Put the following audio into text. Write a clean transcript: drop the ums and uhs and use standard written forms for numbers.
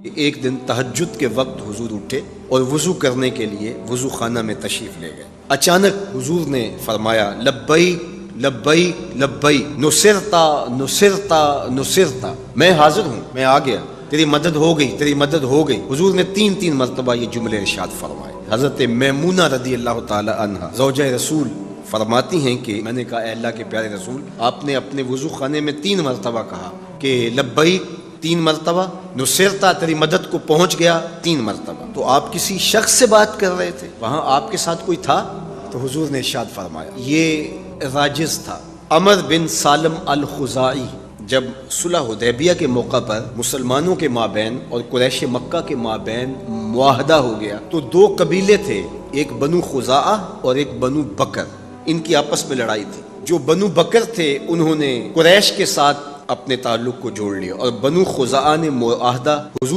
ایک دن تہجد کے وقت حضور اٹھے اور وضو کرنے کے لیے وضو خانہ میں تشریف لے گئے۔ اچانک حضور نے فرمایا لبیک لبیک لبیک نصرتا نصرتا نصرتا، میں حاضر ہوں، میں آ گیا، تیری مدد ہو گئی، تیری مدد ہو گئی۔ حضور نے تین مرتبہ یہ جملے ارشاد فرمائے۔ حضرت میمونہ رضی اللہ تعالی عنہ زوجہ رسول فرماتی ہیں کہ میں نے کہا اے اللہ کے پیارے رسول، آپ نے اپنے وضو خانے میں 3 مرتبہ کہا کہ لبیک 3 مرتبہ، نصرتا تیری مدد کو پہنچ گیا 3 مرتبہ، تو آپ کسی شخص سے بات کر رہے تھے؟ وہاں آپ کے ساتھ کوئی تھا؟ تو حضور نے ارشاد فرمایا یہ راجز تھا، عمر بن سالم الخزاعی۔ جب صلح حدیبیہ کے موقع پر مسلمانوں کے مابین اور قریش مکہ کے مابین معاہدہ ہو گیا تو 2 قبیلے تھے، ایک بنو خزاعہ اور ایک بنو بکر، ان کی آپس میں لڑائی تھی۔ جو بنو بکر تھے انہوں نے قریش کے ساتھ اپنے تعلق کو جوڑ لیا اور بنو خزاعہ نے معاہدہ حضور